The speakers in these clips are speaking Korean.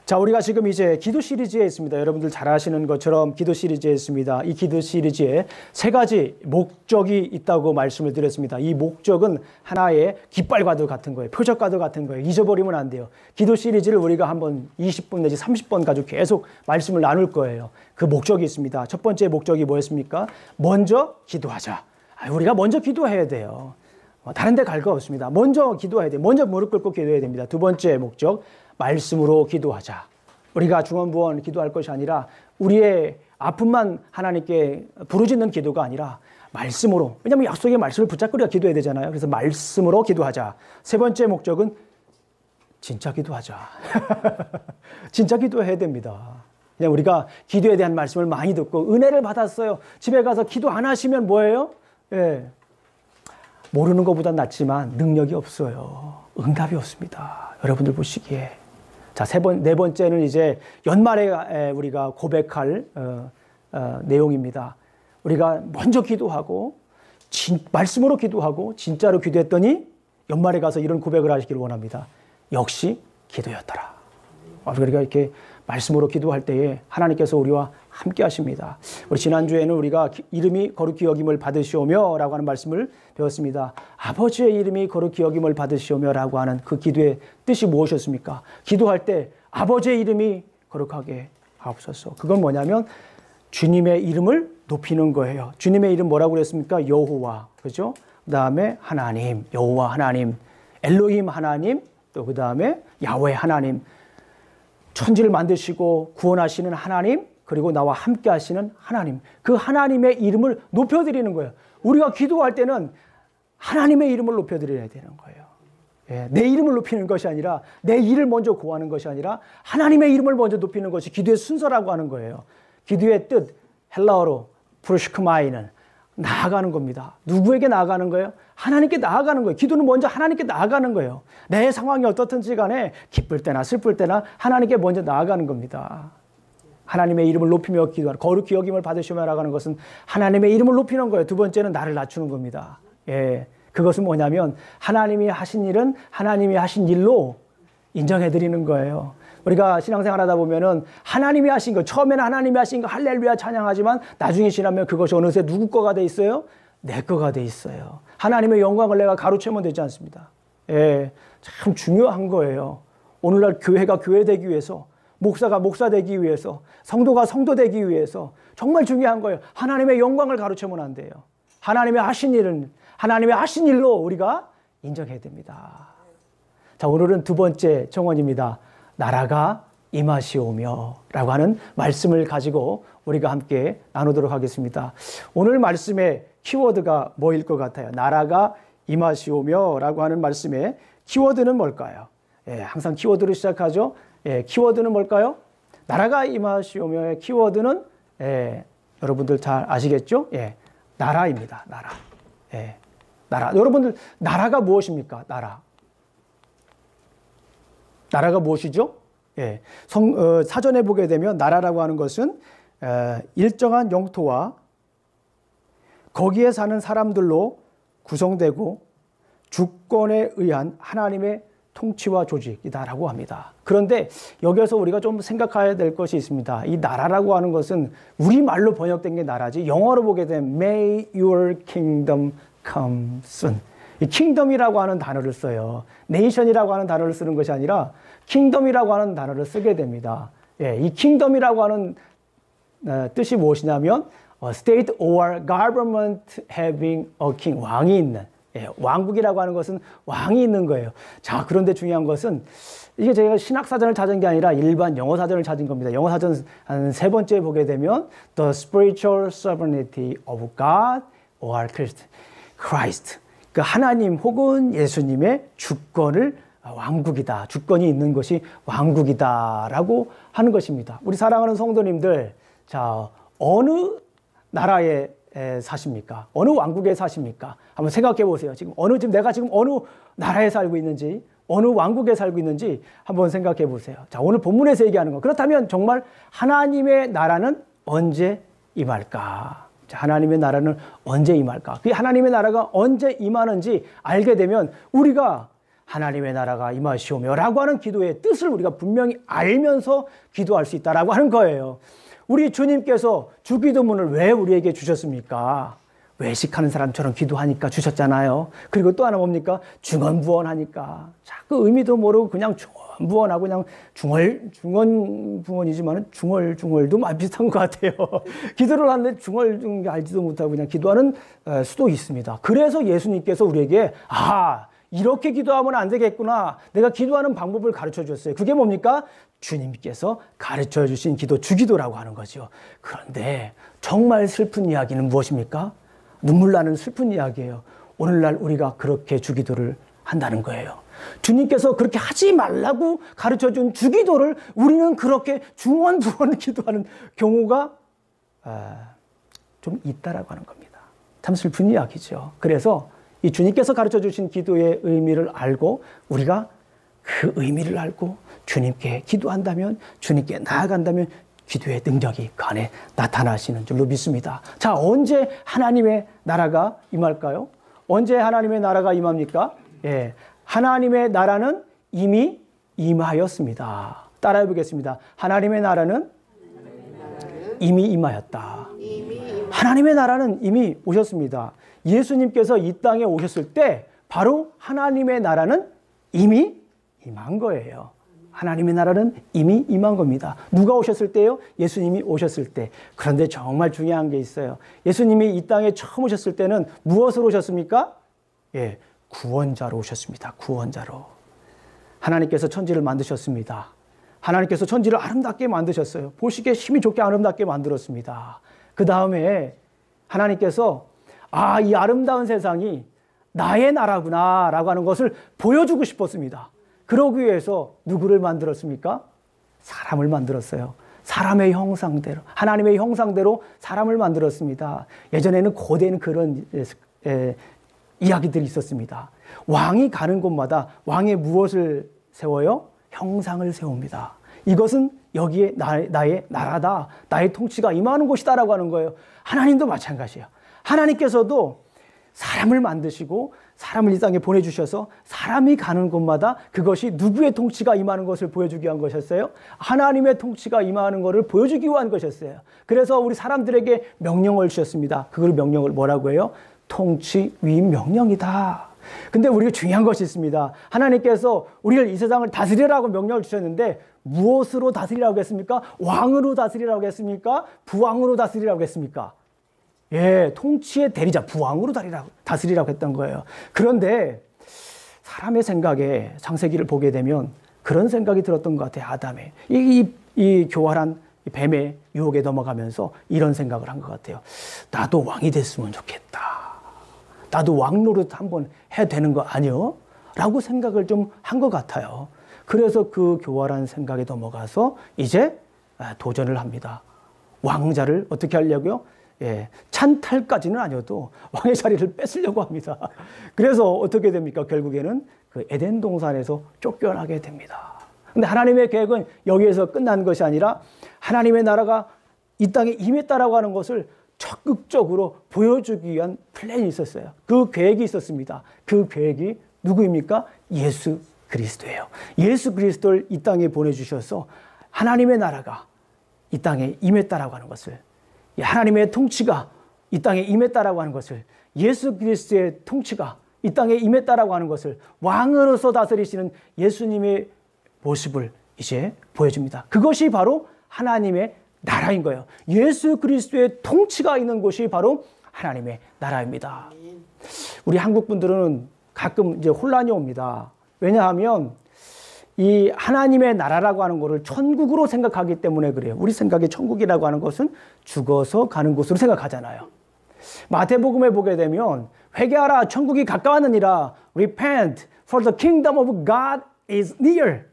자, 우리가 지금 이제 기도 시리즈에 있습니다. 여러분들 잘 아시는 것처럼 기도 시리즈에 있습니다. 이 기도 시리즈에 세 가지 목적이 있다고 말씀을 드렸습니다. 이 목적은 하나의 깃발과도 같은 거예요. 표적과도 같은 거예요. 잊어버리면 안 돼요. 기도 시리즈를 우리가 한번 20번 내지 30번 가지고 계속 말씀을 나눌 거예요. 그 목적이 있습니다. 첫 번째 목적이 뭐였습니까? 먼저 기도하자. 우리가 먼저 기도해야 돼요. 다른 데 갈 거 없습니다. 먼저 기도해야 돼요. 먼저 무릎 꿇고 기도해야 됩니다. 두 번째 목적, 말씀으로 기도하자. 우리가 중언부언 기도할 것이 아니라 우리의 아픔만 하나님께 부르짖는 기도가 아니라 말씀으로, 왜냐하면 약속의 말씀을 붙잡고 우리가 기도해야 되잖아요. 그래서 말씀으로 기도하자. 세 번째 목적은 진짜 기도하자. 진짜 기도해야 됩니다. 그냥 우리가 기도에 대한 말씀을 많이 듣고 은혜를 받았어요. 집에 가서 기도 안 하시면 뭐예요? 예. 모르는 것보단 낫지만 능력이 없어요. 응답이 없습니다. 여러분들 보시기에. 자, 네 번째는 이제 연말에 우리가 고백할 내용입니다. 우리가 먼저 기도하고 말씀으로 기도하고 진짜로 기도했더니 연말에 가서 이런 고백을 하시기를 원합니다. 역시 기도였더라. 우리가 이렇게 말씀으로 기도할 때에 하나님께서 우리와 함께 하십니다. 우리 지난주에는 우리가 이름이 거룩히 여김을 받으시오며 라고 하는 말씀을 배웠습니다. 아버지의 이름이 거룩히 여김을 받으시오며 라고 하는 그 기도의 뜻이 무엇이었습니까? 기도할 때 아버지의 이름이 거룩하게 하옵소서. 그건 뭐냐면 주님의 이름을 높이는 거예요. 주님의 이름 뭐라고 그랬습니까? 여호와. 그죠? 그 다음에 하나님, 여호와 하나님, 엘로힘 하나님, 또 그 다음에 야훼 하나님. 천지를 만드시고 구원하시는 하나님, 그리고 나와 함께 하시는 하나님. 그 하나님의 이름을 높여드리는 거예요. 우리가 기도할 때는 하나님의 이름을 높여드려야 되는 거예요. 예, 내 이름을 높이는 것이 아니라, 내 일을 먼저 구하는 것이 아니라 하나님의 이름을 먼저 높이는 것이 기도의 순서라고 하는 거예요. 기도의 뜻, 헬라어로 프로시크마이는 나아가는 겁니다. 누구에게 나아가는 거예요? 하나님께 나아가는 거예요. 기도는 먼저 하나님께 나아가는 거예요. 내 상황이 어떻든지 간에 기쁠 때나 슬플 때나 하나님께 먼저 나아가는 겁니다. 하나님의 이름을 높이며 기도하는, 거룩히 여김을 받으시며 나가는 것은 하나님의 이름을 높이는 거예요. 두 번째는 나를 낮추는 겁니다. 예, 그것은 뭐냐면 하나님이 하신 일은 하나님이 하신 일로 인정해 드리는 거예요. 우리가 신앙생활 하다 보면은 하나님이 하신 거, 처음에는 하나님이 하신 거 할렐루야 찬양하지만 나중에 지나면 그것이 어느새 누구 거가 돼 있어요? 내 거가 돼 있어요. 하나님의 영광을 내가 가로채면 되지 않습니다. 예, 참 중요한 거예요. 오늘날 교회가 교회 되기 위해서, 목사가 목사 되기 위해서, 성도가 성도 되기 위해서 정말 중요한 거예요. 하나님의 영광을 가로채면 안 돼요. 하나님의 하신 일은 하나님의 하신 일로 우리가 인정해야 됩니다. 자, 오늘은 두 번째 청원입니다. 나라가 임하시오며 라고 하는 말씀을 가지고 우리가 함께 나누도록 하겠습니다. 오늘 말씀의 키워드가 뭐일 것 같아요? 나라가 임하시오며 라고 하는 말씀의 키워드는 뭘까요? 예, 항상 키워드로 시작하죠. 예, 키워드는 뭘까요? 나라가 임하시오며의 키워드는 여러분들 잘 아시겠죠? 예, 나라입니다. 나라. 예, 나라. 여러분들 나라가 무엇입니까? 나라. 나라가 무엇이죠? 예, 사전에 보게 되면 나라라고 하는 것은 일정한 영토와 거기에 사는 사람들로 구성되고 주권에 의한 하나님의 통치와 조직이다라고 합니다. 그런데 여기서 우리가 좀 생각해야 될 것이 있습니다. 이 나라라고 하는 것은 우리말로 번역된 게 나라지, 영어로 보게 되면 May your kingdom come soon. 이 킹덤이라고 하는 단어를 써요. 네이션이라고 하는 단어를 쓰는 것이 아니라 킹덤이라고 하는 단어를 쓰게 됩니다. 예, 이 킹덤이라고 하는 뜻이 무엇이냐면 state or government having a king, 왕이 있는, 예, 왕국이라고 하는 것은 왕이 있는 거예요. 자, 그런데 중요한 것은 이게 제가 신학사전을 찾은 게 아니라 일반 영어사전을 찾은 겁니다. 영어사전 한 세 번째 보게 되면 The spiritual sovereignty of God or Christ. 그 하나님 혹은 예수님의 주권을 왕국이다. 주권이 있는 것이 왕국이다라고 하는 것입니다. 우리 사랑하는 성도님들, 자, 어느 나라에 사십니까? 어느 왕국에 사십니까? 한번 생각해 보세요. 지금 내가 지금 어느 나라에 살고 있는지, 어느 왕국에 살고 있는지 한번 생각해 보세요. 자, 오늘 본문에서 얘기하는 거. 그렇다면 정말 하나님의 나라는 언제 임할까? 자, 하나님의 나라는 언제 임할까? 그 하나님의 나라가 언제 임하는지 알게 되면 우리가 하나님의 나라가 임하시오며 라고 하는 기도의 뜻을 우리가 분명히 알면서 기도할 수 있다라고 하는 거예요. 우리 주님께서 주기도문을 왜 우리에게 주셨습니까? 외식하는 사람처럼 기도하니까 주셨잖아요. 그리고 또 하나 뭡니까? 중언부언하니까. 자꾸 의미도 모르고 그냥 중언부언하고 그냥 중언부언이지만 중얼중얼도 많이 비슷한 것 같아요. 기도를 하는데 중얼중얼 알지도 못하고 그냥 기도하는 수도 있습니다. 그래서 예수님께서 우리에게 이렇게 기도하면 안 되겠구나. 내가 기도하는 방법을 가르쳐 줬어요. 그게 뭡니까? 주님께서 가르쳐 주신 기도, 주기도라고 하는 거죠. 그런데 정말 슬픈 이야기는 무엇입니까? 눈물 나는 슬픈 이야기예요. 오늘날 우리가 그렇게 주기도를 한다는 거예요. 주님께서 그렇게 하지 말라고 가르쳐 준 주기도를 우리는 그렇게 중언부언 기도하는 경우가 좀 있다라고 하는 겁니다. 참 슬픈 이야기죠. 그래서 이 주님께서 가르쳐 주신 기도의 의미를 알고 우리가 그 의미를 알고 주님께 기도한다면, 주님께 나아간다면 기도의 능력이 그 안에 나타나시는 줄로 믿습니다. 자, 언제 하나님의 나라가 임할까요? 언제 하나님의 나라가 임합니까? 예, 하나님의 나라는 이미 임하였습니다. 따라해 보겠습니다. 하나님의 나라는 이미 임하였다. 하나님의 나라는 이미 오셨습니다. 예수님께서 이 땅에 오셨을 때 바로 하나님의 나라는 이미 임한 거예요. 하나님의 나라는 이미 임한 겁니다. 누가 오셨을 때요? 예수님이 오셨을 때. 그런데 정말 중요한 게 있어요. 예수님이 이 땅에 처음 오셨을 때는 무엇으로 오셨습니까? 예, 구원자로 오셨습니다. 구원자로. 하나님께서 천지를 만드셨습니다. 하나님께서 천지를 아름답게 만드셨어요. 보시기에 힘이 좋게 아름답게 만들었습니다. 그 다음에 하나님께서 이 아름다운 세상이 나의 나라구나 라고 하는 것을 보여주고 싶었습니다. 그러기 위해서 누구를 만들었습니까? 사람을 만들었어요. 사람의 형상대로, 하나님의 형상대로 사람을 만들었습니다. 예전에는 고된 그런 이야기들이 있었습니다. 왕이 가는 곳마다 왕의 무엇을 세워요? 형상을 세웁니다. 이것은 여기에 나의 나라다, 나의 통치가 임하는 곳이다라고 하는 거예요. 하나님도 마찬가지예요. 하나님께서도 사람을 만드시고 사람을 이 땅에 보내주셔서 사람이 가는 곳마다 그것이 누구의 통치가 임하는 것을 보여주기 위한 것이었어요? 하나님의 통치가 임하는 것을 보여주기 위한 것이었어요. 그래서 우리 사람들에게 명령을 주셨습니다. 그걸 명령을 뭐라고 해요? 통치 위임 명령이다. 근데 우리가 중요한 것이 있습니다. 하나님께서 우리를 이 세상을 다스리라고 명령을 주셨는데 무엇으로 다스리라고 했습니까? 왕으로 다스리라고 했습니까? 부왕으로 다스리라고 했습니까? 예, 통치의 대리자, 부왕으로 다스리라고 했던 거예요. 그런데 사람의 생각에 창세기를 보게 되면 그런 생각이 들었던 것 같아요. 아담의. 이 교활한 뱀의 유혹에 넘어가면서 이런 생각을 한 것 같아요. 나도 왕이 됐으면 좋겠다. 나도 왕 노릇 한번 해야 되는 거 아니요? 라고 생각을 좀 한 것 같아요. 그래서 그 교활한 생각에 넘어가서 이제 도전을 합니다. 왕자를 어떻게 하려고요? 예, 찬탈까지는 아니어도 왕의 자리를 뺏으려고 합니다. 그래서 어떻게 됩니까? 결국에는 그 에덴 동산에서 쫓겨나게 됩니다. 근데 하나님의 계획은 여기에서 끝난 것이 아니라 하나님의 나라가 이 땅에 임했다라고 하는 것을 적극적으로 보여주기 위한 플랜이 있었어요. 그 계획이 있었습니다. 그 계획이 누구입니까? 예수 그리스도예요. 예수 그리스도를 이 땅에 보내주셔서 하나님의 나라가 이 땅에 임했다라고 하는 것을, 하나님의 통치가 이 땅에 임했다라고 하는 것을, 예수 그리스도의 통치가 이 땅에 임했다라고 하는 것을, 왕으로서 다스리시는 예수님의 모습을 이제 보여줍니다. 그것이 바로 하나님의 나라인 거예요. 예수 그리스도의 통치가 있는 곳이 바로 하나님의 나라입니다. 우리 한국 분들은 가끔 이제 혼란이 옵니다. 왜냐하면 이 하나님의 나라라고 하는 것을 천국으로 생각하기 때문에 그래요. 우리 생각에 천국이라고 하는 것은 죽어서 가는 곳으로 생각하잖아요. 마태복음에 보게 되면 회개하라 천국이 가까웠느니라, repent for the kingdom of God is near.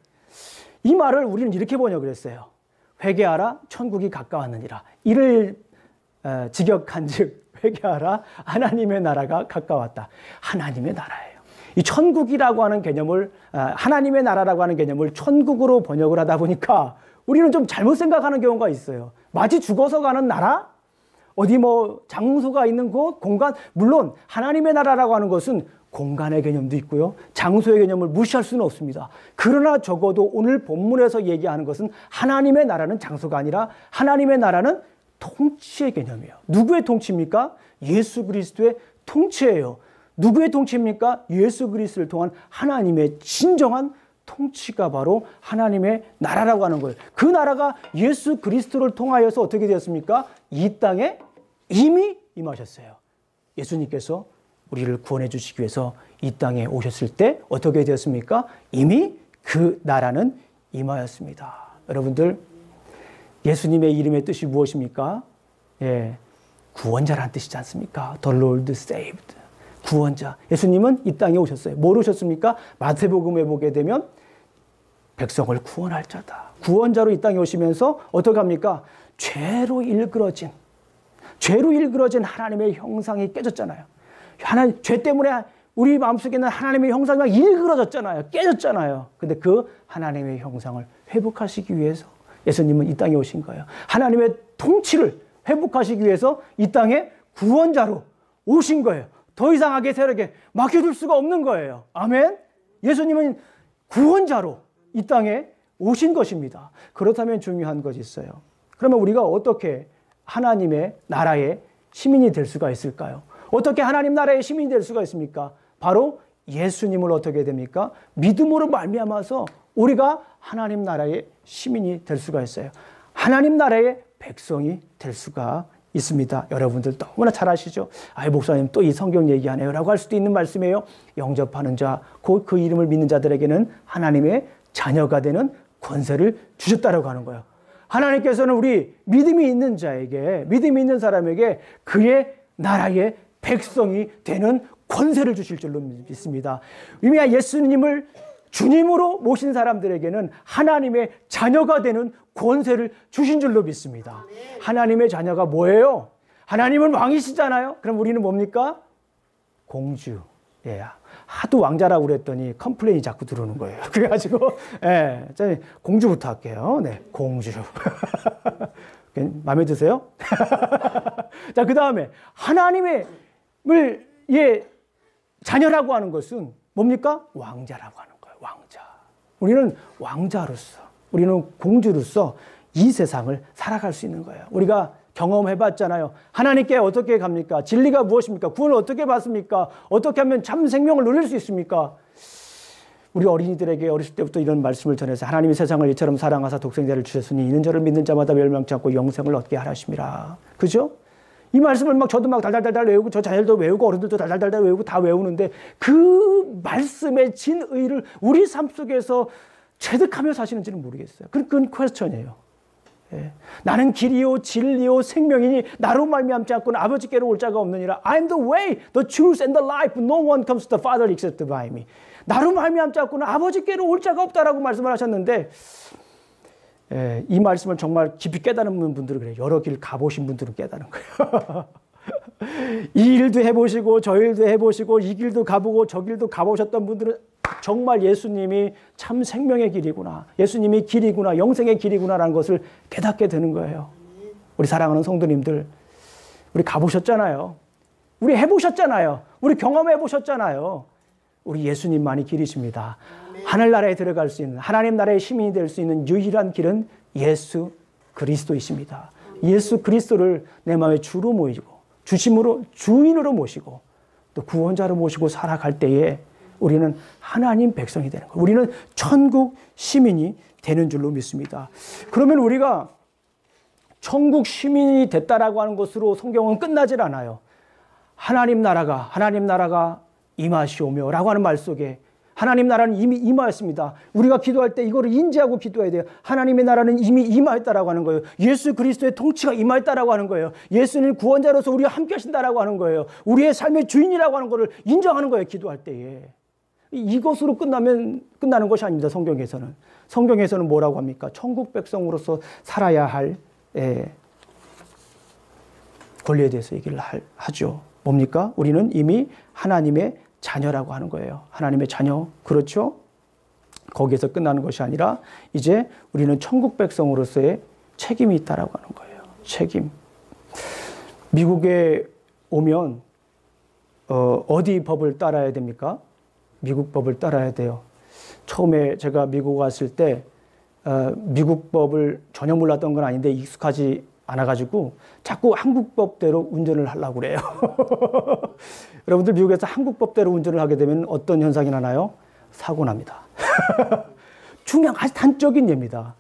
이 말을 우리는 이렇게 번역을 했어요. 회개하라 천국이 가까웠느니라. 이를 직역한 즉 회개하라 하나님의 나라가 가까웠다. 하나님의 나라예요. 이 천국이라고 하는 개념을, 하나님의 나라라고 하는 개념을 천국으로 번역을 하다 보니까 우리는 좀 잘못 생각하는 경우가 있어요. 마치 죽어서 가는 나라? 어디 뭐 장소가 있는 곳, 공간? 물론 하나님의 나라라고 하는 것은 공간의 개념도 있고요. 장소의 개념을 무시할 수는 없습니다. 그러나 적어도 오늘 본문에서 얘기하는 것은 하나님의 나라는 장소가 아니라 하나님의 나라는 통치의 개념이에요. 누구의 통치입니까? 예수 그리스도의 통치예요. 누구의 통치입니까? 예수 그리스도를 통한 하나님의 진정한 통치가 바로 하나님의 나라라고 하는 거예요. 그 나라가 예수 그리스도를 통하여서 어떻게 되었습니까? 이 땅에 이미 임하셨어요. 예수님께서 우리를 구원해 주시기 위해서 이 땅에 오셨을 때 어떻게 되었습니까? 이미 그 나라는 임하였습니다. 여러분들, 예수님의 이름의 뜻이 무엇입니까? 예, 구원자라는 뜻이지 않습니까? The Lord saved. 구원자. 예수님은 이 땅에 오셨어요. 뭘 오셨습니까? 마태복음에 보게 되면 백성을 구원할 자다. 구원자로 이 땅에 오시면서 어떻게 합니까? 죄로 일그러진 하나님의 형상이 깨졌잖아요. 죄 때문에 우리 마음속에 있는 하나님의 형상이 막 일그러졌잖아요. 깨졌잖아요. 근데 그 하나님의 형상을 회복하시기 위해서 예수님은 이 땅에 오신 거예요. 하나님의 통치를 회복하시기 위해서 이 땅에 구원자로 오신 거예요. 더 이상 악의 세력에 맡겨둘 수가 없는 거예요. 아멘. 예수님은 구원자로 이 땅에 오신 것입니다. 그렇다면 중요한 것이 있어요. 그러면 우리가 어떻게 하나님의 나라의 시민이 될 수가 있을까요? 어떻게 하나님 나라의 시민이 될 수가 있습니까? 바로 예수님을 어떻게 됩니까? 믿음으로 말미암아서 우리가 하나님 나라의 시민이 될 수가 있어요. 하나님 나라의 백성이 될 수가 있습니다. 여러분들 너무나 잘 아시죠? 아이, 목사님 또 이 성경 얘기하네요 라고 할 수도 있는 말씀이에요. 영접하는 자, 곧 그 이름을 믿는 자들에게는 하나님의 자녀가 되는 권세를 주셨다라고 하는 거예요. 하나님께서는 우리 믿음이 있는 자에게, 믿음이 있는 사람에게 그의 나라의 백성이 되는 권세를 주실 줄로 믿습니다. 이미 예수님을 주님으로 모신 사람들에게는 하나님의 자녀가 되는 권세를 주신 줄로 믿습니다. 하나님의 자녀가 뭐예요? 하나님은 왕이시잖아요. 그럼 우리는 뭡니까? 공주. 예, 하도 왕자라고 그랬더니 컴플레인이 자꾸 들어오는 거예요. 그래가지고 예, 공주부터 할게요. 네, 공주. 마음에 드세요? 자, 그 다음에 하나님을 자녀라고 하는 것은 뭡니까? 왕자라고 하는 거예요. 왕자. 우리는 왕자로서, 우리는 공주로서 이 세상을 살아갈 수 있는 거예요. 우리가 경험해봤잖아요. 하나님께 어떻게 갑니까? 진리가 무엇입니까? 구원을 어떻게 받습니까? 어떻게 하면 참 생명을 누릴 수 있습니까? 우리 어린이들에게 어렸을 때부터 이런 말씀을 전해서 하나님이 세상을 이처럼 사랑하사 독생자를 주셨으니 이는 저를 믿는 자마다 멸망치 않고 영생을 얻게 하라심이라. 그죠? 이 말씀을 저도 달달달달 외우고 저 자녀들도 외우고 어른들도 달달달달 외우고 다 외우는데 그 말씀의 진의를 우리 삶 속에서 체득하며 사시는지는 모르겠어요. 그건 퀘스천이에요. 예. 나는 길이요 진리요 생명이니 나로 말미암지 않고는 아버지께로 올 자가 없느니라. I'm the way, the truth and the life. No one comes to the Father except by me. 나로 말미암지 않고는 아버지께로 올 자가 없다라고 말씀을 하셨는데 예, 이 말씀을 정말 깊이 깨달은 분들은 그래요. 여러 길 가보신 분들은 깨달은 거예요. 이 일도 해보시고 저 일도 해보시고 이 길도 가보고 저 길도 가보셨던 분들은 정말 예수님이 참 생명의 길이구나, 예수님이 길이구나, 영생의 길이구나라는 것을 깨닫게 되는 거예요. 우리 사랑하는 성도님들, 우리 가보셨잖아요. 우리 해보셨잖아요. 우리 경험해보셨잖아요. 우리 예수님만이 길이십니다. 하늘나라에 들어갈 수 있는, 하나님 나라의 시민이 될 수 있는 유일한 길은 예수 그리스도이십니다. 예수 그리스도를 내 마음에 주로 모이고 주심으로 주인으로 모시고 또 구원자로 모시고 살아갈 때에 우리는 하나님 백성이 되는 거예요. 우리는 천국 시민이 되는 줄로 믿습니다. 그러면 우리가 천국 시민이 됐다라고 하는 것으로 성경은 끝나질 않아요. 하나님 나라가 임하시오며 라고 하는 말 속에 하나님 나라는 이미 임하였습니다. 우리가 기도할 때 이거를 인지하고 기도해야 돼요. 하나님의 나라는 이미 임하였다라고 하는 거예요. 예수 그리스도의 통치가 임하였다라고 하는 거예요. 예수님 구원자로서 우리와 함께 하신다라고 하는 거예요. 우리의 삶의 주인이라고 하는 것을 인정하는 거예요. 기도할 때에. 이것으로 끝나는 것이 아닙니다. 성경에서는 뭐라고 합니까? 천국 백성으로서 살아야 할 권리에 대해서 얘기를 하죠. 뭡니까? 우리는 이미 하나님의 자녀라고 하는 거예요. 하나님의 자녀. 그렇죠? 거기에서 끝나는 것이 아니라 이제 우리는 천국 백성으로서의 책임이 있다라고 하는 거예요. 책임. 미국에 오면 어디 법을 따라야 됩니까? 미국 법을 따라야 돼요. 처음에 제가 미국 왔을 때 미국 법을 전혀 몰랐던 건 아닌데 익숙하지 않아가지고 자꾸 한국 법대로 운전을 하려고 그래요. 여러분들 미국에서 한국 법대로 운전을 하게 되면 어떤 현상이 나나요? 사고 납니다. 중요한 아주 단적인 예입니다.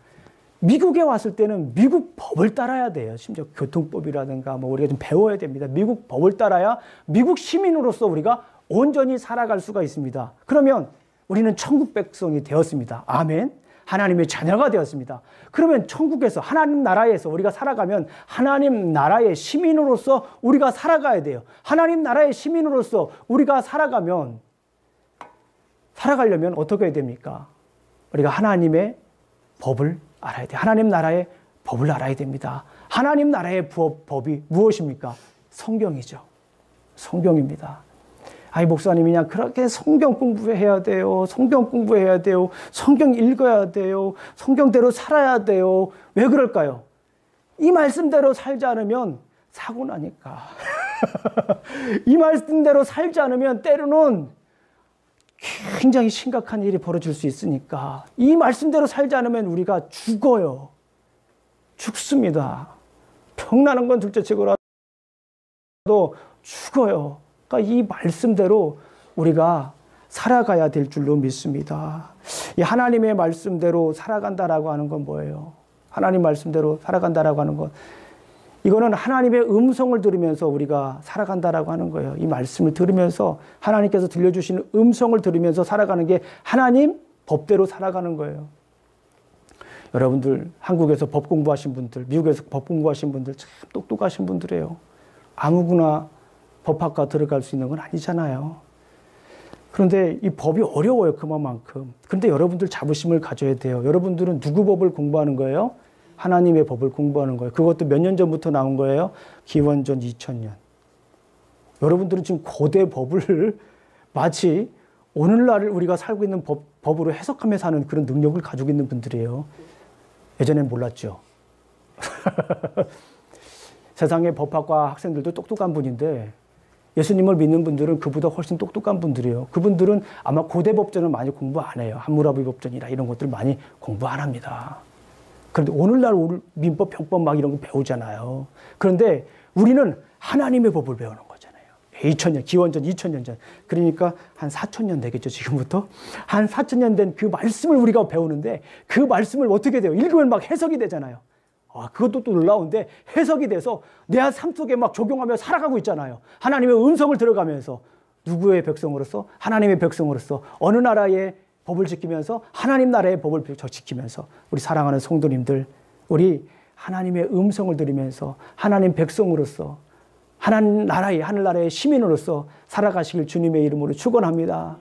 미국에 왔을 때는 미국 법을 따라야 돼요. 심지어 교통법이라든가 뭐 우리가 좀 배워야 됩니다. 미국 법을 따라야 미국 시민으로서 우리가 온전히 살아갈 수가 있습니다. 그러면 우리는 천국 백성이 되었습니다. 아멘. 하나님의 자녀가 되었습니다. 그러면 천국에서 하나님 나라에서 우리가 살아가면 하나님 나라의 시민으로서 우리가 살아가야 돼요. 하나님 나라의 시민으로서 우리가 살아가려면 어떻게 해야 됩니까? 우리가 하나님의 법을 알아야 돼요. 하나님 나라의 법을 알아야 됩니다. 하나님 나라의 법이 무엇입니까? 성경이죠. 성경입니다. 아이 목사님이 그냥 그렇게 성경 공부해야 돼요. 성경 공부해야 돼요. 성경 읽어야 돼요. 성경대로 살아야 돼요. 왜 그럴까요? 이 말씀대로 살지 않으면 사고 나니까. 이 말씀대로 살지 않으면 때로는 굉장히 심각한 일이 벌어질 수 있으니까 이 말씀대로 살지 않으면 우리가 죽어요. 죽습니다. 병나는 건 둘째치고라도 죽어요. 그러니까 이 말씀대로 우리가 살아가야 될 줄로 믿습니다. 이 하나님의 말씀대로 살아간다라고 하는 건 뭐예요? 하나님 말씀대로 살아간다라고 하는 건 이거는 하나님의 음성을 들으면서 우리가 살아간다라고 하는 거예요. 이 말씀을 들으면서 하나님께서 들려주시는 음성을 들으면서 살아가는 게 하나님 법대로 살아가는 거예요. 여러분들 한국에서 법 공부하신 분들, 미국에서 법 공부하신 분들 참 똑똑하신 분들이에요. 아무거나 법학과 들어갈 수 있는 건 아니잖아요. 그런데 이 법이 어려워요. 그만큼. 그런데 여러분들 자부심을 가져야 돼요. 여러분들은 누구 법을 공부하는 거예요? 하나님의 법을 공부하는 거예요. 그것도 몇 년 전부터 나온 거예요? 기원전 2000년. 여러분들은 지금 고대 법을 마치 오늘날 우리가 살고 있는 법으로 해석하며 사는 그런 능력을 가지고 있는 분들이에요. 예전엔 몰랐죠. 세상의 법학과 학생들도 똑똑한 분인데 예수님을 믿는 분들은 그보다 훨씬 똑똑한 분들이에요. 그분들은 아마 고대 법전을 많이 공부 안 해요. 함무라비 법전이나 이런 것들 많이 공부 안 합니다. 그런데 오늘날 민법, 병법 막 이런 거 배우잖아요. 그런데 우리는 하나님의 법을 배우는 거잖아요. 2000년, 기원전 2000년 전. 그러니까 한 4000년 되겠죠, 지금부터. 한 4000년 된 그 말씀을 우리가 배우는데 그 말씀을 어떻게 돼요? 읽으면 막 해석이 되잖아요. 그것도 또 놀라운데 해석이 돼서 내 삶 속에 막 적용하며 살아가고 있잖아요. 하나님의 음성을 들어가면서 누구의 백성으로서? 하나님의 백성으로서 어느 나라의 법을 지키면서 하나님 나라의 법을 지키면서 우리 사랑하는 성도님들 우리 하나님의 음성을 들으면서 하나님 백성으로서 하늘나라의 시민으로서 살아가시길 주님의 이름으로 축원합니다.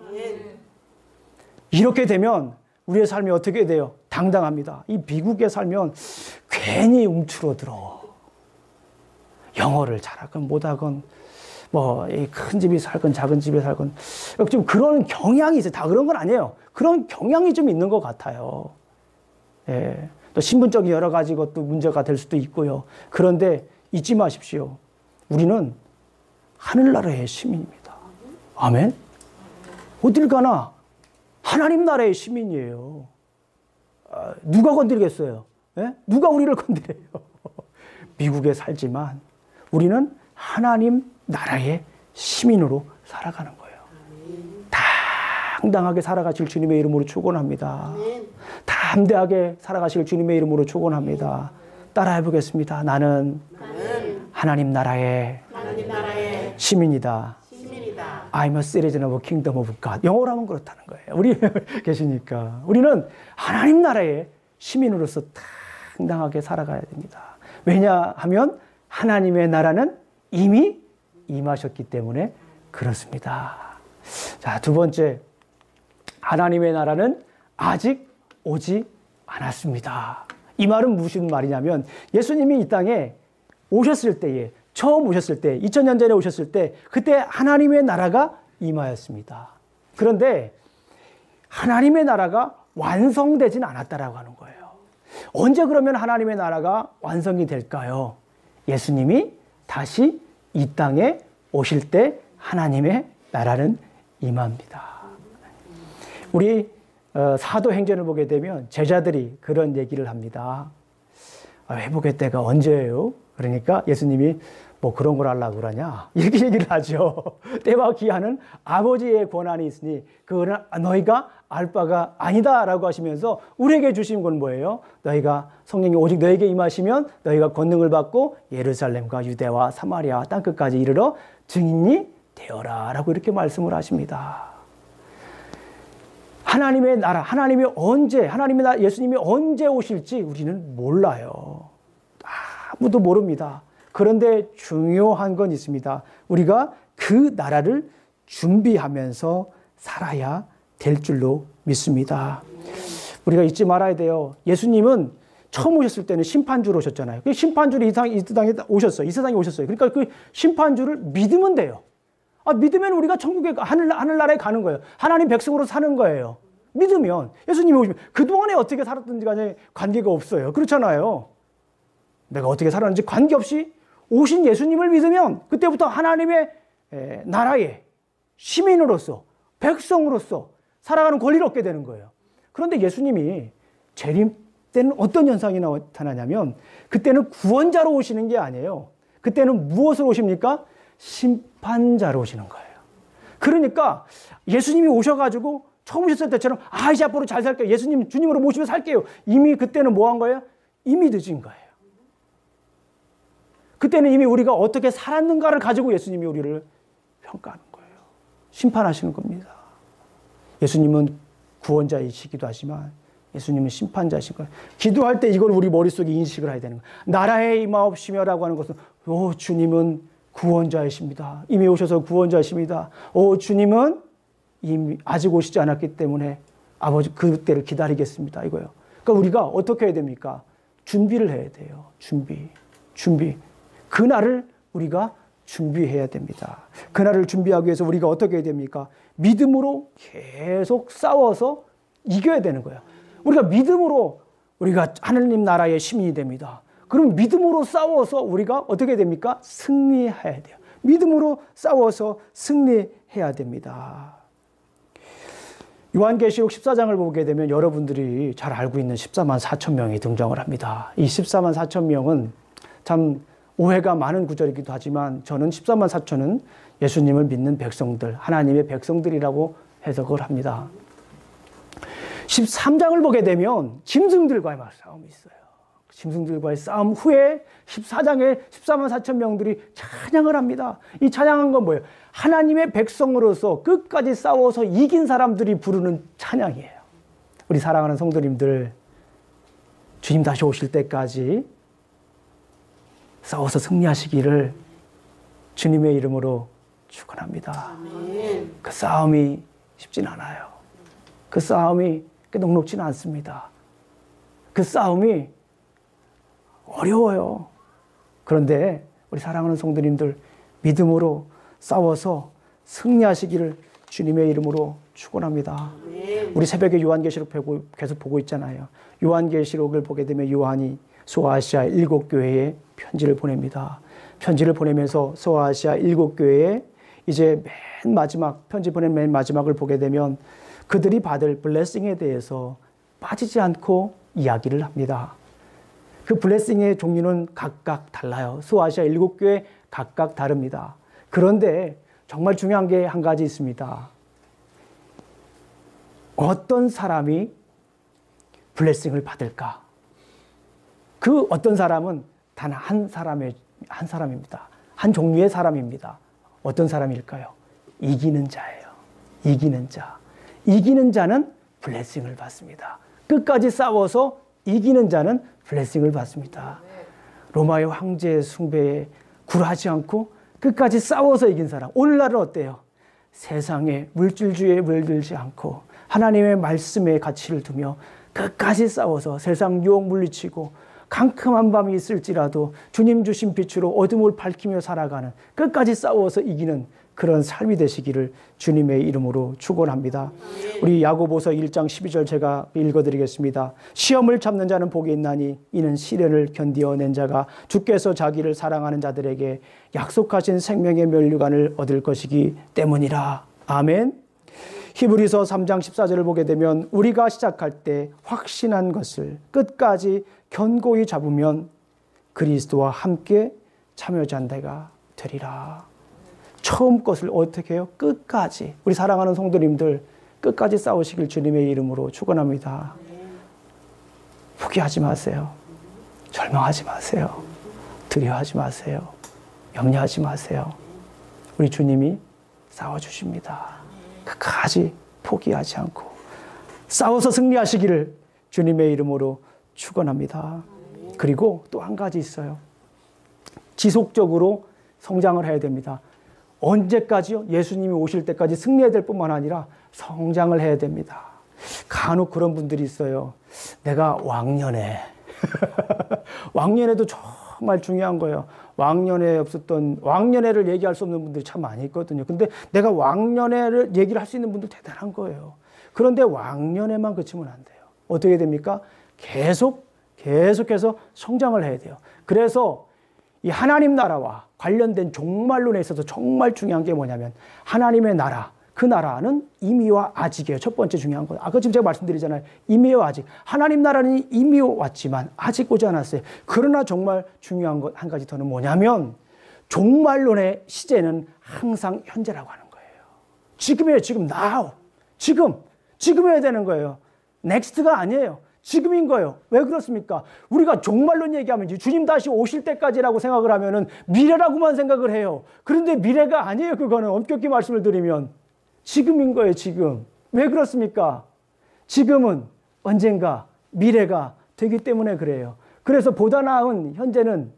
이렇게 되면 우리의 삶이 어떻게 돼요? 당당합니다. 이 미국에 살면 괜히 움츠러들어. 영어를 잘하건 못하건 뭐 큰 집에 살건 작은 집에 살건 좀 그런 경향이 있어요. 다 그런 건 아니에요. 그런 경향이 좀 있는 것 같아요. 예. 또 신분적인 여러 가지 것도 문제가 될 수도 있고요. 그런데 잊지 마십시오. 우리는 하늘나라의 시민입니다. 아멘? 어딜 가나 하나님 나라의 시민이에요. 누가 건드리겠어요? 예? 누가 우리를 건드려요? 미국에 살지만 우리는 하나님 나라의 시민으로 살아가는 거예요. 당당하게 살아가실 주님의 이름으로 축원합니다. 담대하게 살아가실 주님의 이름으로 축원합니다. 따라해 보겠습니다. 나는 하나님 나라의 시민이다. I'm a citizen of the kingdom of God. 영어로 하면 그렇다는 거예요. 우리 계시니까. 우리는 하나님 나라의 시민으로서 당당하게 살아가야 됩니다. 왜냐하면 하나님의 나라는 이미 임하셨기 때문에 그렇습니다. 자, 두 번째. 하나님의 나라는 아직 오지 않았습니다. 이 말은 무슨 말이냐면 예수님이 이 땅에 오셨을 때에 처음 오셨을 때 2000년 전에 오셨을 때 그때 하나님의 나라가 임하였습니다. 그런데 하나님의 나라가 완성되진 않았다라고 하는 거예요. 언제 그러면 하나님의 나라가 완성이 될까요? 예수님이 다시 이 땅에 오실 때 하나님의 나라는 임합니다. 우리 사도행전을 보게 되면 제자들이 그런 얘기를 합니다. 회복의 때가 언제예요? 그러니까 예수님이 뭐 그런 걸 하려고 그러냐? 이렇게 얘기를 하죠. 때와 기한은 아버지의 권한이 있으니 그거는 너희가 알 바가 아니다라고 하시면서 우리에게 주신 건 뭐예요? 너희가 성령이 오직 너에게 임하시면 너희가 권능을 받고 예루살렘과 유대와 사마리아 땅끝까지 이르러 증인이 되어라 라고 이렇게 말씀을 하십니다. 하나님의 나라, 하나님이 언제, 하나님의 나라, 예수님이 언제 오실지 우리는 몰라요. 아무도 모릅니다. 그런데 중요한 건 있습니다. 우리가 그 나라를 준비하면서 살아야 될 줄로 믿습니다. 우리가 잊지 말아야 돼요. 예수님은 처음 오셨을 때는 심판주로 오셨잖아요. 그 심판주로 이 세상에 오셨어요. 이 세상에 오셨어요. 그러니까 그 심판주를 믿으면 돼요. 믿으면 우리가 천국에 하늘나라에 가는 거예요. 하나님 백성으로 사는 거예요. 믿으면 예수님이 오시면 그동안에 어떻게 살았든지 간에 관계가 없어요. 그렇잖아요. 내가 어떻게 살았는지 관계없이 오신 예수님을 믿으면 그때부터 하나님의 나라의 시민으로서 백성으로서 살아가는 권리를 얻게 되는 거예요. 그런데 예수님이 재림 때는 어떤 현상이 나타나냐면 그때는 구원자로 오시는 게 아니에요. 그때는 무엇으로 오십니까? 심판자로 오시는 거예요. 그러니까 예수님이 오셔가지고 처음 오셨을 때처럼 이제 앞으로 잘 살게요. 예수님 주님으로 모시며 살게요. 이미 그때는 뭐 한 거예요? 이미 늦은 거예요. 그때는 이미 우리가 어떻게 살았는가를 가지고 예수님이 우리를 평가하는 거예요. 심판하시는 겁니다. 예수님은 구원자이시기도 하지만 예수님은 심판자이신 거예요. 기도할 때 이걸 우리 머릿속에 인식을 해야 되는 거예요. 나라에 임하옵시며라고 하는 것은 주님은 구원자이십니다. 이미 오셔서 구원자이십니다. 주님은 이미 아직 오시지 않았기 때문에 아버지 그때를 기다리겠습니다. 이거예요. 그러니까 우리가 어떻게 해야 됩니까? 준비를 해야 돼요. 준비. 그날을 우리가 준비해야 됩니다. 그날을 준비하기 위해서 우리가 어떻게 해야 됩니까? 믿음으로 계속 싸워서 이겨야 되는 거예요. 우리가 믿음으로 우리가 하느님 나라의 시민이 됩니다. 그럼 믿음으로 싸워서 우리가 어떻게 됩니까? 승리해야 돼요. 믿음으로 싸워서 승리해야 됩니다. 요한계시록 14장을 보게 되면 여러분들이 잘 알고 있는 14만 4천 명이 등장을 합니다. 이 14만 4천 명은 참 오해가 많은 구절이기도 하지만 저는 14만 4천은 예수님을 믿는 백성들, 하나님의 백성들이라고 해석을 합니다. 13장을 보게 되면 짐승들과의 싸움이 있어요. 짐승들과의 싸움 후에 14장에 14만 4천 명들이 찬양을 합니다. 이 찬양한 건 뭐예요? 하나님의 백성으로서 끝까지 싸워서 이긴 사람들이 부르는 찬양이에요. 우리 사랑하는 성도님들, 주님 다시 오실 때까지 싸워서 승리하시기를 주님의 이름으로 축원합니다. 그 싸움이 쉽진 않아요. 그 싸움이 녹록지는 않습니다. 그 싸움이 어려워요. 그런데 우리 사랑하는 성도님들 믿음으로 싸워서 승리하시기를 주님의 이름으로 축원합니다. 우리 새벽에 요한계시록 계속 보고 있잖아요. 요한계시록을 보게 되면 요한이 소아시아 7교회에 편지를 보냅니다. 편지를 보내면서 소아시아 7교회에 이제 맨 마지막 편지 보낸 맨 마지막을 보게 되면 그들이 받을 블레싱에 대해서 빠지지 않고 이야기를 합니다. 그 블레싱의 종류는 각각 달라요. 소아시아 7교회 각각 다릅니다. 그런데 정말 중요한 게 한 가지 있습니다. 어떤 사람이 블레싱을 받을까? 그 어떤 사람은 단 한 사람입니다. 한 종류의 사람입니다. 어떤 사람일까요? 이기는 자예요. 이기는 자. 이기는 자는 블레싱을 받습니다. 끝까지 싸워서 이기는 자는 블레싱을 받습니다. 로마의 황제의 숭배에 굴하지 않고 끝까지 싸워서 이긴 사람. 오늘날은 어때요? 세상에 물질주의에 물들지 않고 하나님의 말씀에 가치를 두며 끝까지 싸워서 세상 유혹 물리치고 캄캄한 밤이 있을지라도 주님 주신 빛으로 어둠을 밝히며 살아가는 끝까지 싸워서 이기는 그런 삶이 되시기를 주님의 이름으로 축원합니다. 우리 야고보서 1장 12절 제가 읽어드리겠습니다. 시험을 참는 자는 복이 있나니 이는 시련을 견디어낸 자가 주께서 자기를 사랑하는 자들에게 약속하신 생명의 면류관을 얻을 것이기 때문이라. 아멘. 히브리서 3장 14절을 보게 되면 우리가 시작할 때 확신한 것을 끝까지 견고히 잡으면 그리스도와 함께 참여자인 자가 되리라. 처음 것을 어떻게 해요? 끝까지. 우리 사랑하는 성도님들 끝까지 싸우시길 주님의 이름으로 축원합니다. 포기하지 마세요. 절망하지 마세요. 두려워하지 마세요. 염려하지 마세요. 우리 주님이 싸워주십니다. 끝까지 포기하지 않고 싸워서 승리하시기를 주님의 이름으로 축원합니다. 그리고 또 한 가지 있어요. 지속적으로 성장을 해야 됩니다. 언제까지요? 예수님이 오실 때까지 승리해야 될 뿐만 아니라 성장을 해야 됩니다. 간혹 그런 분들이 있어요. 내가 왕년에 왕년에도 정말 중요한 거예요. 왕년회를 얘기할 수 없는 분들이 참 많이 있거든요. 근데 내가 왕년회를 얘기를 할 수 있는 분들 대단한 거예요. 그런데 왕년회만 그치면 안 돼요. 어떻게 됩니까? 계속해서 성장을 해야 돼요. 그래서 이 하나님 나라와 관련된 종말론에 있어서 정말 중요한 게 뭐냐면 하나님의 나라, 그 나라는 임의와 아직이에요. 첫 번째 중요한 거. 아까 지금 제가 말씀드리잖아요. 임의와 아직. 하나님 나라는 이미 왔지만 아직 오지 않았어요. 그러나 정말 중요한 것 한 가지 더는 뭐냐면 종말론의 시제는 항상 현재라고 하는 거예요. 지금이에요. 지금 now. 지금이어야 되는 거예요. next가 아니에요. 지금인 거예요. 왜 그렇습니까? 우리가 종말론 얘기하면 주님 다시 오실 때까지라고 생각을 하면은 미래라고만 생각을 해요. 그런데 미래가 아니에요. 그거는 엄격히 말씀을 드리면 지금인 거예요. 지금. 왜 그렇습니까? 지금은 언젠가 미래가 되기 때문에 그래요. 그래서 보다 나은 현재는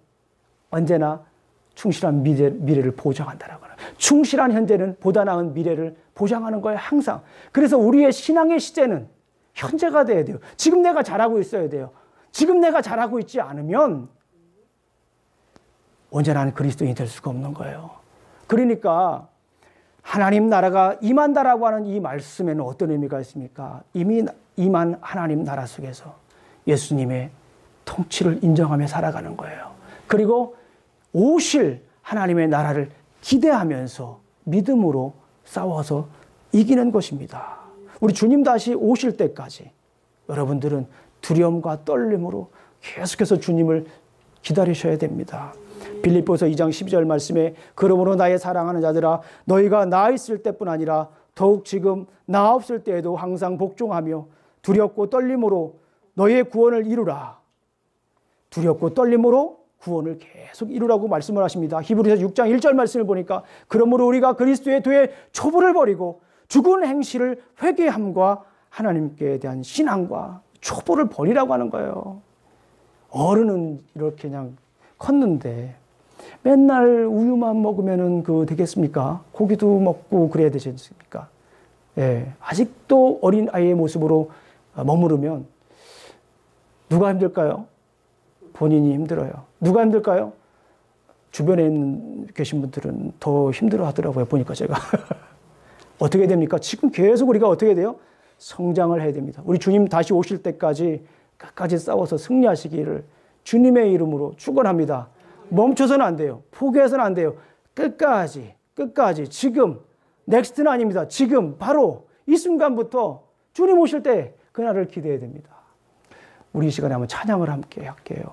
언제나 충실한 미래를 보장한다라고 하는 거예요. 충실한 현재는 보다 나은 미래를 보장하는 거예요. 항상. 그래서 우리의 신앙의 시제는 현재가 돼야 돼요. 지금 내가 잘하고 있어야 돼요. 지금 내가 잘하고 있지 않으면 언제나 그리스도인이 될 수가 없는 거예요. 그러니까 하나님 나라가 임한다라고 하는 이 말씀에는 어떤 의미가 있습니까? 이미 임한 하나님 나라 속에서 예수님의 통치를 인정하며 살아가는 거예요. 그리고 오실 하나님의 나라를 기대하면서 믿음으로 싸워서 이기는 것입니다. 우리 주님 다시 오실 때까지 여러분들은 두려움과 떨림으로 계속해서 주님을 기다리셔야 됩니다. 빌립보서 2장 12절 말씀에 그러므로 나의 사랑하는 자들아 너희가 나 있을 때뿐 아니라 더욱 지금 나 없을 때에도 항상 복종하며 두렵고 떨림으로 너희의 구원을 이루라. 두렵고 떨림으로 구원을 계속 이루라고 말씀을 하십니다. 히브리서 6장 1절 말씀을 보니까 그러므로 우리가 그리스도의 뒤에 초부를 버리고 죽은 행실을 회개함과 하나님께 대한 신앙과 초보를 버리라고 하는 거예요. 어른은 이렇게 그냥 컸는데 맨날 우유만 먹으면 되겠습니까? 고기도 먹고 그래야 되지 않습니까? 예, 아직도 어린 아이의 모습으로 머무르면 누가 힘들까요? 본인이 힘들어요. 누가 힘들까요? 주변에 계신 분들은 더 힘들어 하더라고요. 보니까 제가. 어떻게 됩니까? 지금 계속 우리가 어떻게 돼요? 성장을 해야 됩니다. 우리 주님 다시 오실 때까지 끝까지 싸워서 승리하시기를 주님의 이름으로 축원합니다. 멈춰서는 안 돼요. 포기해서는 안 돼요. 끝까지 지금 넥스트는 아닙니다. 지금 바로 이 순간부터 주님 오실 때 그날을 기대해야 됩니다. 우리 이 시간에 한번 찬양을 함께 할게요.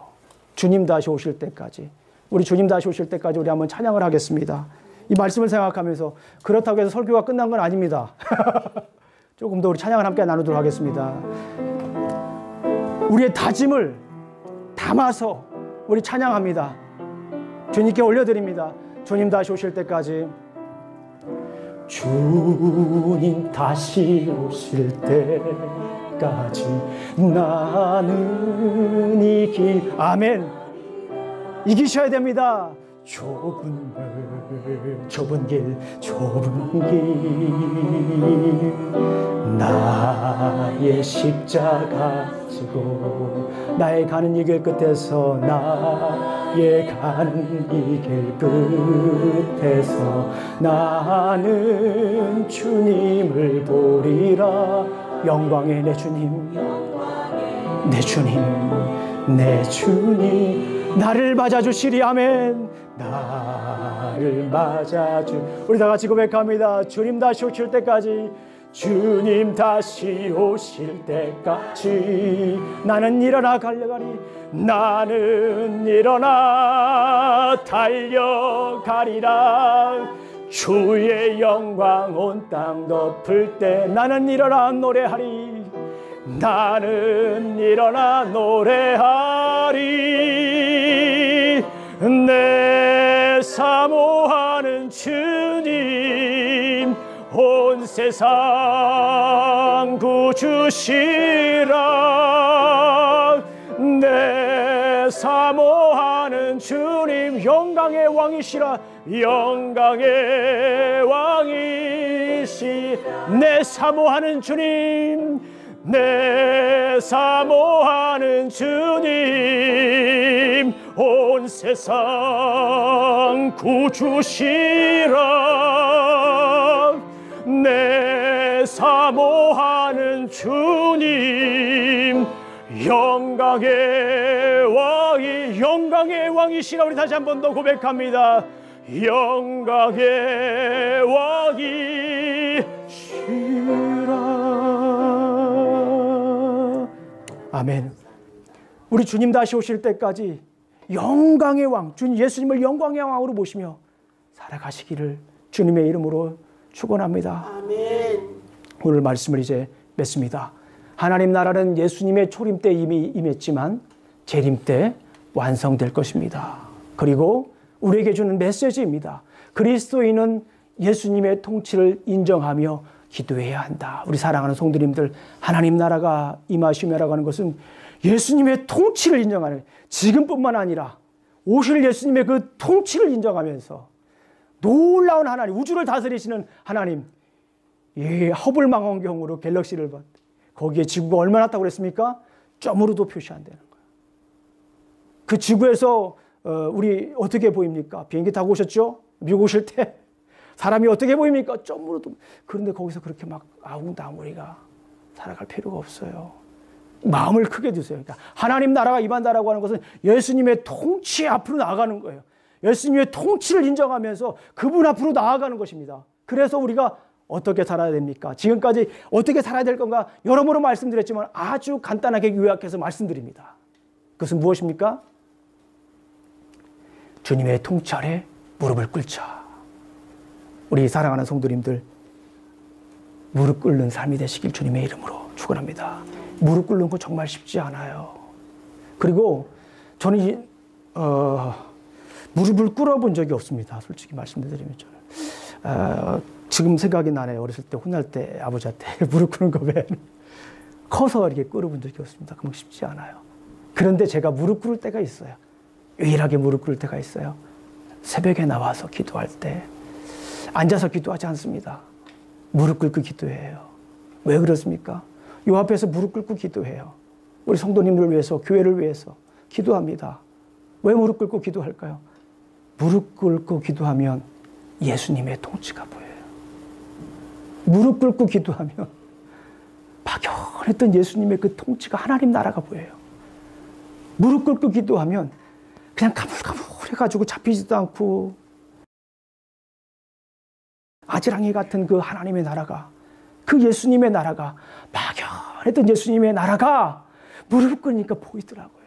주님 다시 오실 때까지 우리 주님 다시 오실 때까지 우리 한번 찬양을 하겠습니다. 이 말씀을 생각하면서 그렇다고 해서 설교가 끝난 건 아닙니다. 조금 더 우리 찬양을 함께 나누도록 하겠습니다. 우리의 다짐을 담아서 우리 찬양합니다. 주님께 올려드립니다. 주님 다시 오실 때까지 주님 다시 오실 때까지 나는 이길 아멘 이기셔야 됩니다. 좁은 길 나의 십자가 지고 나의 가는 이 길 끝에서 나 예 가는 이 길 끝에서 나는 주님을 보리라. 영광의 내 주님, 내 주님, 내 주님 나를 맞아주시리. 아멘. 나를 맞아주. 우리 다 같이 고백합니다. 주님 다시 오실 때까지, 주님 다시 오실 때까지 나는 일어나 달려가리. 나는 일어나 달려가리라. 주의 영광 온 땅 덮을 때 나는 일어나 노래하리. 나는 일어나 노래하리. 내 사모하는 주님 온 세상 구주시라. 내 사모하는 주님 영광의 왕이시라. 영광의 왕이시. 내 사모하는 주님, 내 사모하는 주님 온 세상 구주시라. 내 사모하는 주님 영광의 왕이, 영광의 왕이시라. 우리 다시 한 번 더 고백합니다. 영광의 왕이시라. 아멘. 우리 주님 다시 오실 때까지 영광의 왕, 주님 예수님을 영광의 왕으로 모시며 살아가시기를 주님의 이름으로 축원합니다. 아멘. 오늘 말씀을 이제 맺습니다. 하나님 나라는 예수님의 초림 때 이미 임했지만 재림 때 완성될 것입니다. 그리고 우리에게 주는 메시지입니다. 그리스도인은 예수님의 통치를 인정하며 기도해야 한다. 우리 사랑하는 성도님들, 하나님 나라가 임하시며라고 하는 것은 예수님의 통치를 인정하는, 지금뿐만 아니라 오실 예수님의 그 통치를 인정하면서 놀라운 하나님, 우주를 다스리시는 하나님, 허블망원경으로 갤럭시를 봤, 거기에 지구가 얼마나 있다고 그랬습니까? 점으로도 표시 안 되는 거예요. 그 지구에서 우리 어떻게 보입니까? 비행기 타고 오셨죠? 미국 오실 때 사람이 어떻게 보입니까? 점으로도. 그런데 거기서 그렇게 막 아웅다웅 우리가 살아갈 필요가 없어요. 마음을 크게 두세요. 그러니까 하나님 나라가 임한다라고 하는 것은 예수님의 통치 앞으로 나아가는 거예요. 예수님의 통치를 인정하면서 그분 앞으로 나아가는 것입니다. 그래서 우리가 어떻게 살아야 됩니까? 지금까지 어떻게 살아야 될 건가 여러모로 말씀드렸지만 아주 간단하게 요약해서 말씀드립니다. 그것은 무엇입니까? 주님의 통치 아래 무릎을 꿇자. 우리 사랑하는 성도님들, 무릎 꿇는 삶이 되시길 주님의 이름으로 축원합니다. 무릎 꿇는 거 정말 쉽지 않아요. 그리고 저는 무릎을 꿇어본 적이 없습니다. 솔직히 말씀드리면 저는 지금 생각이 나네요. 어렸을 때 혼날 때 아버지한테 무릎 꿇는 거 외에는 커서 이렇게 꿇어본 적이 없습니다. 그만 쉽지 않아요. 그런데 제가 무릎 꿇을 때가 있어요. 유일하게 무릎 꿇을 때가 있어요. 새벽에 나와서 기도할 때 앉아서 기도하지 않습니다. 무릎 꿇고 기도해요. 왜 그렇습니까? 요 앞에서 무릎 꿇고 기도해요. 우리 성도님들을 위해서, 교회를 위해서 기도합니다. 왜 무릎 꿇고 기도할까요? 무릎 꿇고 기도하면 예수님의 통치가 보여요. 무릎 꿇고 기도하면 막연했던 예수님의 그 통치가, 하나님 나라가 보여요. 무릎 꿇고 기도하면 그냥 가물가물해가지고 잡히지도 않고 아지랑이 같은 그 하나님의 나라가, 그 예수님의 나라가, 막연했던 예수님의 나라가 무릎 꿇으니까 보이더라고요.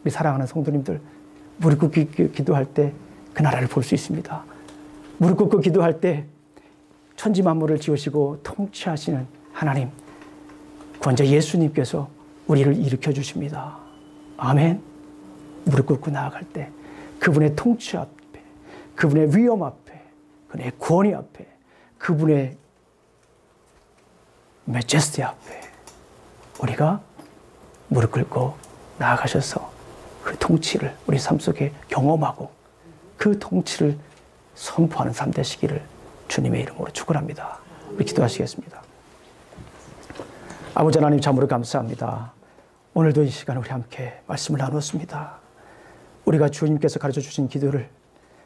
우리 사랑하는 성도님들, 무릎 꿇고 기도할 때 그 나라를 볼 수 있습니다. 무릎 꿇고 기도할 때 천지 만물을 지으시고 통치하시는 하나님, 구원자 예수님께서 우리를 일으켜 주십니다. 아멘. 무릎 꿇고 나아갈 때 그분의 통치 앞에, 그분의 위엄 앞에, 그분의 권위 앞에, 그분의 메제스티 앞에 우리가 무릎 꿇고 나아가셔서 그 통치를 우리 삶 속에 경험하고 그 통치를 선포하는 삶 되시기를 주님의 이름으로 축원합니다. 우리 기도하시겠습니다. 아버지 하나님, 참으로 감사합니다. 오늘도 이 시간 우리 함께 말씀을 나눴습니다. 우리가 주님께서 가르쳐 주신 기도를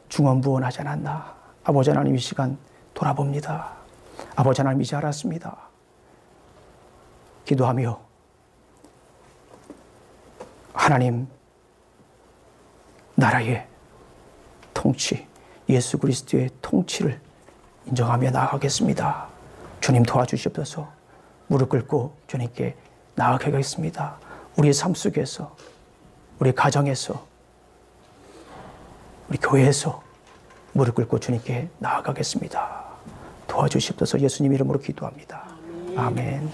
중언부언하지 않았나. 아버지 하나님, 이 시간 돌아봅니다. 아버지 하나님, 이제 알았습니다. 기도하며 하나님 나라의 통치, 예수 그리스도의 통치를 인정하며 나아가겠습니다. 주님 도와주시옵소서. 무릎 꿇고 주님께 나아가겠습니다. 우리의 삶 속에서, 우리 가정에서, 우리 교회에서 무릎 꿇고 주님께 나아가겠습니다. 도와주시옵소서. 예수님 이름으로 기도합니다. 아멘.